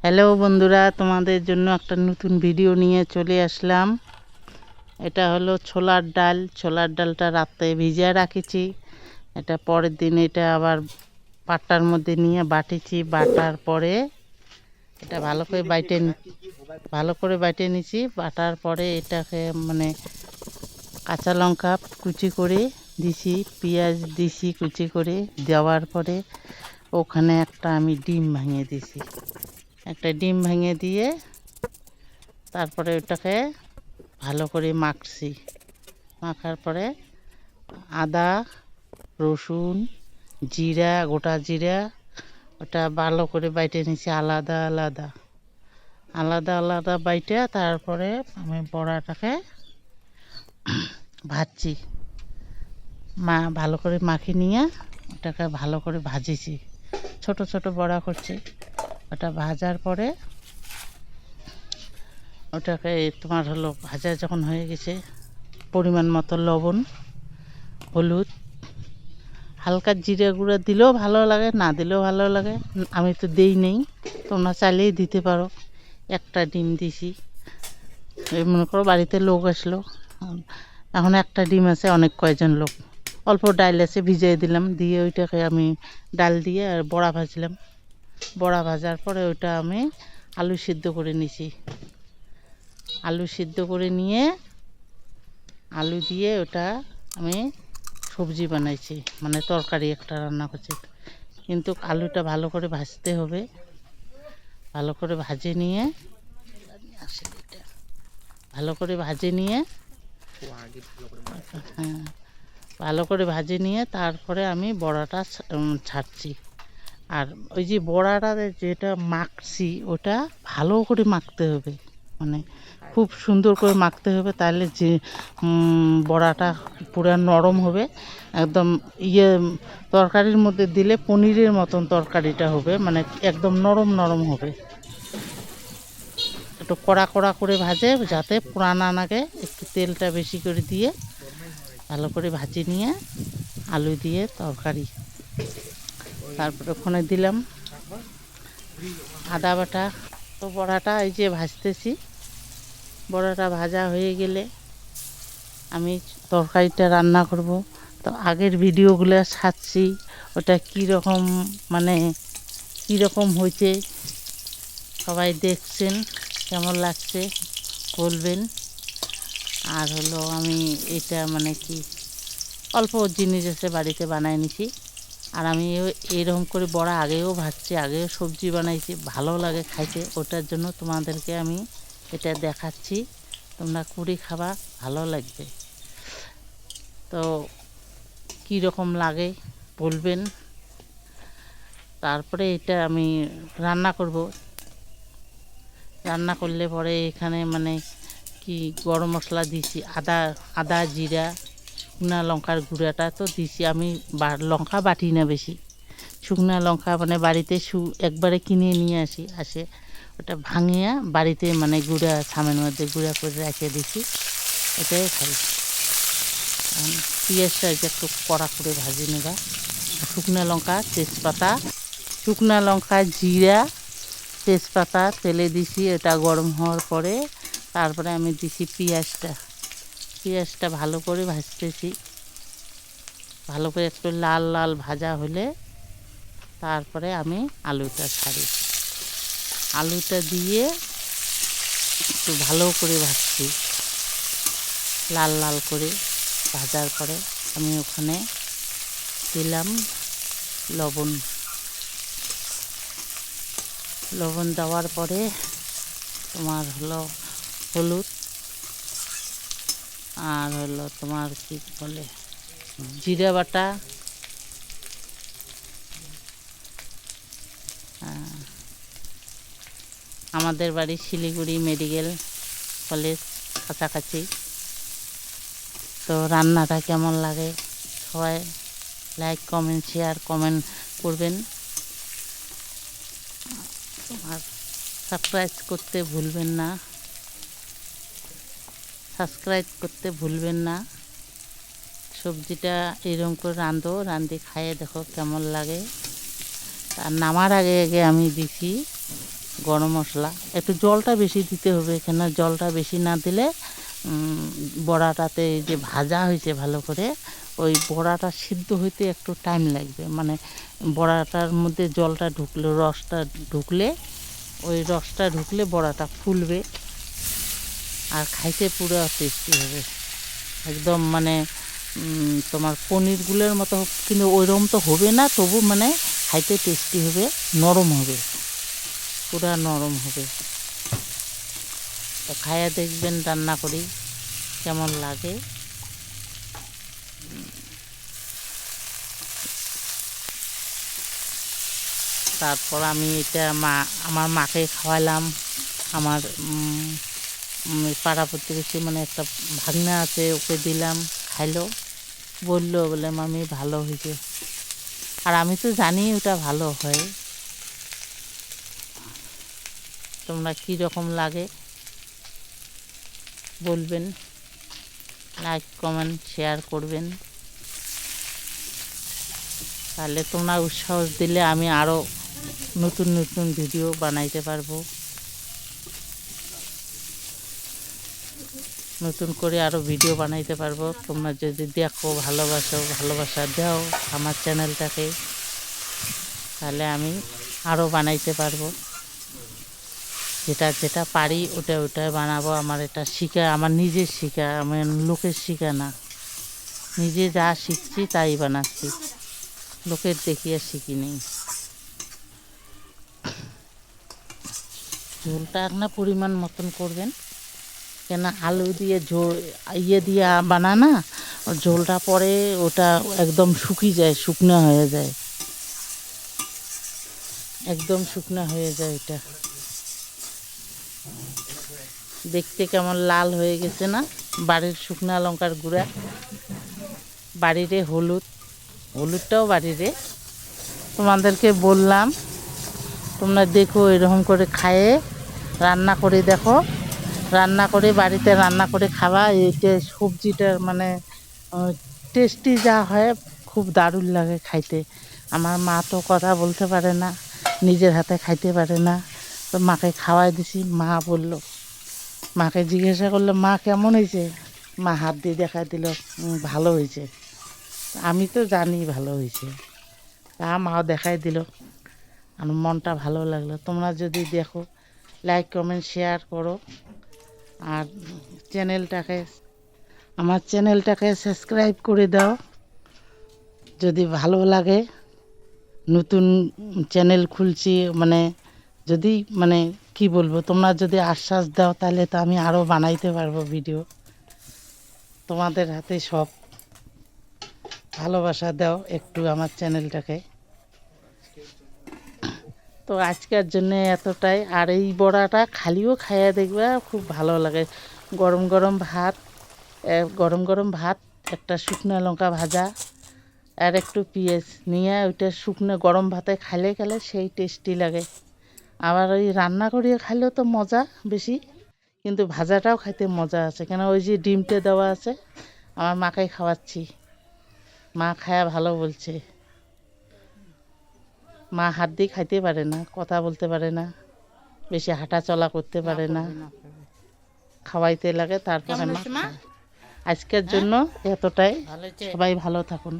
Hello বন্ধুরা, তোমাদের জন্য একটা নতুন ভিডিও নিয়ে চলে আসলাম। এটা হলো ছোলার ডাল। ছোলার ডালটা রাতে ভিজিয়ে রাখেছি। এটা পরের দিন এটা আবার পাটার মধ্যে নিয়ে বাটেছি। বাটার পরে এটা ভালো করে বাইটে নিছি। বাটার পরে এটাকে মানে কাঁচা লঙ্কা কুচি করে দিছি, পেঁয়াজ দিছি কুচি করে। দেওয়ার পরে ওখানে একটা আমি ডিম ভাঙিয়ে দিছি। একটা ডিম ভেঙে দিয়ে তারপরে ওটাকে ভালো করে মাখছি। মাখার পরে আদা, রসুন, জিরা, গোটা জিরা ওটা ভালো করে বাইটে নিয়েছি আলাদা আলাদা আলাদা আলাদা বাইটে। তারপরে আমি বড়াটাকে ভাজছি। ভালো করে মাখিয়ে নিয়ে ওটাকে ভালো করে ভাজেছি। ছোট ছোট বড়া করছি। ওটা ভাজার পরে ওটাকে তোমার হলো ভাজা যখন হয়ে গেছে, পরিমাণ মতো লবণ, হলুদ, হালকা জিরে গুঁড়া দিলেও ভালো লাগে, না দিলেও ভালো লাগে। আমি তো দেই নেই, তোমরা চাইলেই দিতে পারো। একটা ডিম দিছি। এই মনে করো বাড়িতে লোক আসলো, এখন একটা ডিম আছে অনেক কয়জন লোক। অল্প ডাল আছে ভিজিয়ে দিলাম, দিয়ে ওইটাকে আমি ডাল দিয়ে আর বড়া ভাজলাম। বড়া ভাজার পরে ওইটা আমি আলু সিদ্ধ করে নিছি। আলু সিদ্ধ করে নিয়ে আলু দিয়ে ওটা আমি সবজি বানাইছি, মানে তরকারি একটা রান্না করছি। কিন্তু আলুটা ভালো করে ভাজতে হবে। ভালো করে ভাজে নিয়ে হ্যাঁ, ভালো করে ভাজে নিয়ে তারপরে আমি বড়াটা ছাড়ছি। আর ওই যে বড়াটা যেটা মাখছি ওটা ভালো করে মাখতে হবে, মানে খুব সুন্দর করে মাখতে হবে। তাহলে যে বড়াটা পুরো নরম হবে একদম। তরকারির মধ্যে দিলে পনিরের মতন তরকারিটা হবে, মানে একদম নরম নরম হবে। একটু কড়া কড়া করে ভাজে, যাতে পোড়া না লাগে। একটু তেলটা বেশি করে দিয়ে ভালো করে ভাজি নিয়ে আলু দিয়ে তরকারি। তারপরে ওখানে দিলাম আদা বাটা। তো বড়াটা এই যে ভাজতেছি। বড়াটা ভাজা হয়ে গেলে আমি তরকারিটা রান্না করব। তো আগের ভিডিওগুলো ছাড়ছি, ওটা কীরকম মানে কীরকম হয়েছে সবাই দেখছেন, কেমন লাগছে বলবেন। আর হলো আমি এটা মানে কি অল্প জিনিস আছে বাড়িতে বানাই নিছি। আর আমি এরকম করে বড়া আগেও ভাজছি, আগেও সবজি বানাইছি, ভালো লাগে খাইতে। ওটার জন্য তোমাদেরকে আমি এটা দেখাচ্ছি, তোমরা করে খাবা, ভালো লাগবে। তো কী রকম লাগে বলবেন। তারপরে এটা আমি রান্না করব। রান্না করলে পরে এখানে মানে কি গরম মশলা দিছি, আদা জিরা, শুকনা লঙ্কার গুঁড়াটা তো দিছি আমি। লঙ্কা বাটি না বেশি, শুকনা লঙ্কা মানে বাড়িতে একবারে কিনে নিয়ে আসে ওটা ভাঙিয়া বাড়িতে মানে গুঁড়া ছামের মধ্যে গুঁড়া করে রেখে দিছি, এটাই খাই। পেঁয়াজটা একটু কড়া করে ভাজি নেবা। শুকনা লঙ্কা, তেজপাতা, শুকনা লঙ্কা, জিরা, তেজপাতা তেলে দিছি। এটা গরম হওয়ার পরে তারপরে আমি দিছি পেঁয়াজটা ভালো করে ভাজতেছি। ভালো করে একটু লাল লাল ভাজা হলে তারপরে আমি আলুটা ছাড়ি। আলুটা দিয়ে একটু ভালো করে ভাজছি, লাল লাল করে ভাজার পরে আমি ওখানে দিলাম লবণ। লবণ দেওয়ার পরে তোমার হলো হলুদ, আর হলো তোমার কি বলে জিরা বাটা, আমাদের বাড়ি শিলিগুড়ি মেডিকেল কলেজ কাছাকাছি। তো রান্নাটা কেমন লাগে সবাই লাইক কমেন্ট শেয়ার কমেন্ট করবেন। আর সাবস্ক্রাইব করতে ভুলবেন না। সবজিটা এরকম করে রাঁধে খাইয়ে দেখো কেমন লাগে। আর নামার আগে আমি দিছি গরম মশলা, একটু জলটা বেশি দিতে হবে এখানে। জলটা বেশি না দিলে বড়াটাতে যে ভাজা হয়েছে ভালো করে, ওই বড়াটা সিদ্ধ হইতে একটু টাইম লাগবে। মানে বড়াটার মধ্যে জলটা ঢুকলে, রসটা ঢুকলে, ওই রসটা ঢুকলে বড়াটা ফুলবে আর খাইতে পুরো টেস্টি হবে একদম। মানে তোমার পনিরগুলোর মতো, কিন্তু ওইরকম তো হবে না, তবু মানে খাইতে টেস্টি হবে, নরম হবে, পুরা নরম হবে। তো খাইয়া দেখবেন রান্না করি কেমন লাগে। তারপর আমি এটা আমার মাকে খাওয়ালাম। আমার পাড়া প্রতিবেশী মানে একটা ভাগনা আছে, ওকে দিলাম, খাইলো, বললো বলে মামি ভালো হয়েছে। আর আমি তো জানি ওটা ভালো হয়। তোমরা কী রকম লাগে বলবেন, লাইক কমেন্ট শেয়ার করবেন। তাহলে তোমরা উৎসাহ দিলে আমি আরও নতুন নতুন ভিডিও বানাইতে পারবো, নতুন করে আরও ভিডিও বানাইতে পারবো। তোমরা যদি দেখো, ভালোবাসো, ভালোবাসা দাও আমার চ্যানেলটাকে, তাহলে আমি আরও বানাইতে পারবো। যেটা যেটা পারি ওটা ওটাই বানাবো। আমার এটা শিখা, আমার নিজের শিখা, আমার লোকের শিখা না। নিজে যা শিখছি তাই বানাচ্ছি, লোকের দেখিয়ে শিখি নেই। ঝোলটা আপনার পরিমাণ মতন করবেন, কেন আলু দিয়ে ইয়ে দিয়ে বানানা, ঝোলটা পরে ওটা একদম শুকিয়ে যায়, শুকনো হয়ে যায়, একদম শুকনো হয়ে যায়। এটা দেখতে কেমন লাল হয়ে গেছে না? বাড়ির শুকনা লঙ্কার গুঁড়া, বাড়িরে হলুদটাও বাড়িরে। তোমাদেরকে বললাম তোমরা দেখো, এরকম করে খায়ে রান্না করে দেখো, রান্না করে বাড়িতে রান্না করে খাওয়া। এইটা সবজিটার মানে টেস্টি যা হয়, খুব দারুণ লাগে খাইতে। আমার মা তো কথা বলতে পারে না, নিজের হাতে খাইতে পারে না, তো মাকে খাওয়াই দিছি। মা বলল, মাকে জিজ্ঞাসা করলো মা কেমন হয়েছে, মা হাত দিয়ে দেখাই দিল ভালো হয়েছে। আমি তো জানি ভালো হয়েছে, তা মাও দেখাই দিল, আর মনটা ভালো লাগলো। তোমরা যদি দেখো, লাইক কমেন্ট শেয়ার করো, আর আমার চ্যানেলটাকে সাবস্ক্রাইব করে দাও যদি ভালো লাগে। নতুন চ্যানেল খুলছি, মানে যদি মানে কি বলবো, তোমরা যদি আশ্বাস দাও তাহলে তো আমি আরও বানাইতে পারবো ভিডিও। তোমাদের হাতে সব, ভালোবাসা দাও একটু আমার চ্যানেলটাকে। তো আজকের জন্য এতটাই। আর এই বড়াটা খালিও খাইয়া দেখবে, খুব ভালো লাগে। গরম গরম ভাত, গরম গরম ভাত, একটা শুকনো লঙ্কা ভাজা আর একটু পেঁয়াজ নিয়ে ওইটা শুকনো গরম ভাতে খাইলে খেলে সেই টেস্টি লাগে। আবার ওই রান্না করিয়ে খাইলেও তো মজা বেশি, কিন্তু ভাজাটাও খাইতে মজা আছে, কেন ওই যে ডিমটা দেওয়া আছে। আমার মাকে খাওয়াচ্ছি, মা খায়া ভালো বলছে। মা হাত দিয়ে খাইতে পারে না, কথা বলতে পারে না, বেশি হাঁটা চলা করতে পারে না, খাওয়াইতে লাগে। তারপরে মা, আজকের জন্য এতটাই। সবাই ভালো থাকুন।